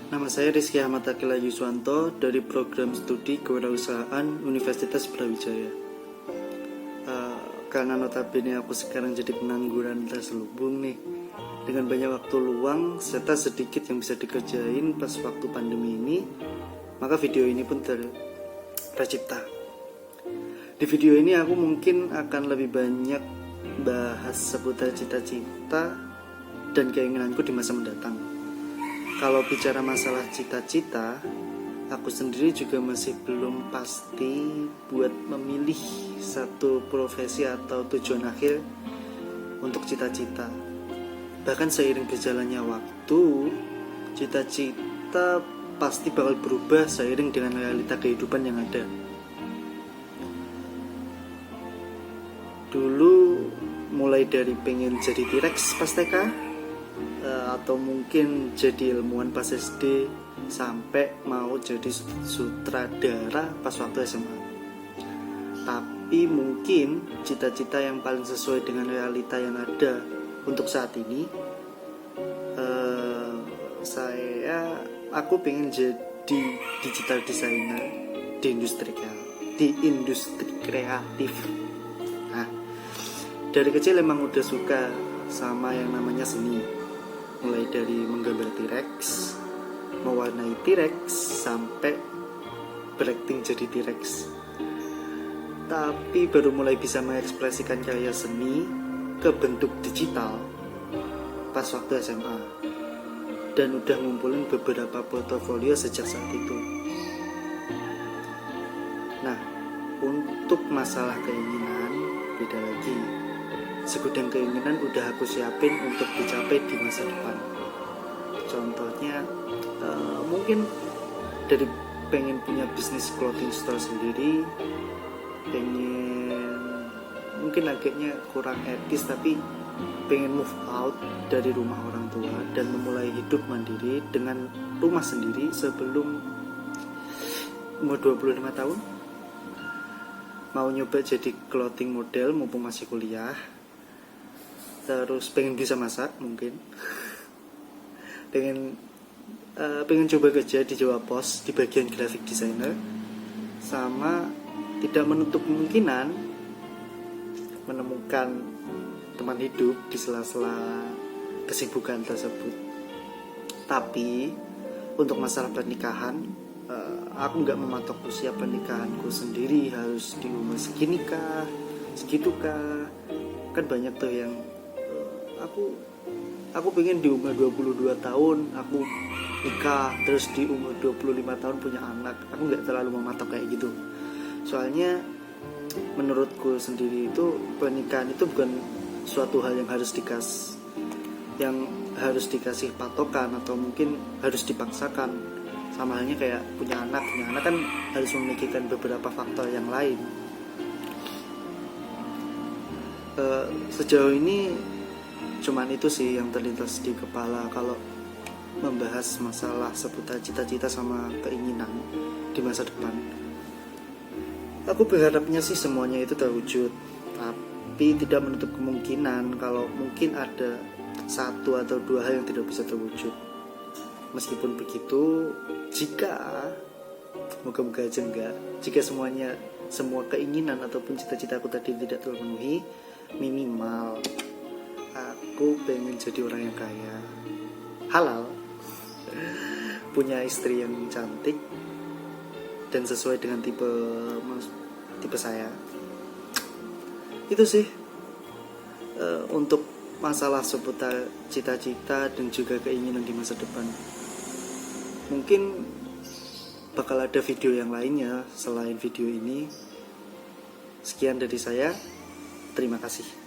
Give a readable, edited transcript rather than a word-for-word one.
Nama saya Rizky Ahmad Akila Yuswanto dari program studi kewirausahaan Universitas Brawijaya. Karena notabene aku sekarang jadi pengangguran terselubung nih, dengan banyak waktu luang serta sedikit yang bisa dikerjain pas waktu pandemi ini, maka video ini pun tercipta. Di video ini aku mungkin akan lebih banyak bahas seputar cita-cita dan keinginanku di masa mendatang. Kalau bicara masalah cita-cita, aku sendiri juga masih belum pasti buat memilih satu profesi atau tujuan akhir untuk cita-cita. Bahkan seiring berjalannya waktu, cita-cita pasti bakal berubah seiring dengan realita kehidupan yang ada. Dulu mulai dari pengen jadi T-Rex pas TK, atau mungkin jadi ilmuwan pas SD, sampai mau jadi sutradara pas waktu SMA. Tapi mungkin cita-cita yang paling sesuai dengan realita yang ada untuk saat ini, aku pengen jadi digital designer di industri kreatif. Nah, dari kecil emang udah suka sama yang namanya seni, mulai dari menggambar T-Rex, mewarnai T-Rex, sampai berakting jadi T-Rex. Tapi baru mulai bisa mengekspresikan karya seni ke bentuk digital pas waktu SMA, dan udah ngumpulin beberapa portofolio sejak saat itu. Nah, untuk masalah keinginan beda lagi. Segudang keinginan udah aku siapin untuk dicapai di masa depan. Contohnya mungkin dari pengen punya bisnis clothing store sendiri, mungkin agaknya kurang etis, tapi pengen move out dari rumah orang tua dan memulai hidup mandiri dengan rumah sendiri sebelum umur 25 tahun. Mau nyoba jadi clothing model mumpung masih kuliah. Terus pengen bisa masak mungkin. pengen coba kerja di Jawa Pos di bagian graphic designer, sama tidak menutup kemungkinan menemukan teman hidup di sela-sela kesibukan tersebut. Tapi untuk masalah pernikahan, aku nggak mematok usia pernikahanku sendiri harus di umur segini kah, segitu kah. Kan banyak tuh yang aku pengen di umur 22 tahun aku nikah, terus di umur 25 tahun punya anak. Aku nggak terlalu mematok kayak gitu. Soalnya menurutku sendiri itu pernikahan itu bukan suatu hal yang harus dikasih patokan atau mungkin harus dipaksakan. Sama halnya kayak punya anak kan harus memikirkan beberapa faktor yang lain. Sejauh ini cuman itu sih yang terlintas di kepala kalau membahas masalah seputar cita-cita sama keinginan di masa depan. Aku berharapnya sih semuanya itu terwujud, tapi tidak menutup kemungkinan kalau mungkin ada satu atau dua hal yang tidak bisa terwujud. Meskipun begitu, moga-moga aja enggak, jika semua keinginan ataupun cita-cita aku tadi tidak terpenuhi, minimal aku pengen jadi orang yang kaya, halal, punya istri yang cantik dan sesuai dengan tipe saya. Itu sih untuk masalah seputar cita-cita dan juga keinginan di masa depan. Mungkin bakal ada video yang lainnya selain video ini. Sekian dari saya, terima kasih.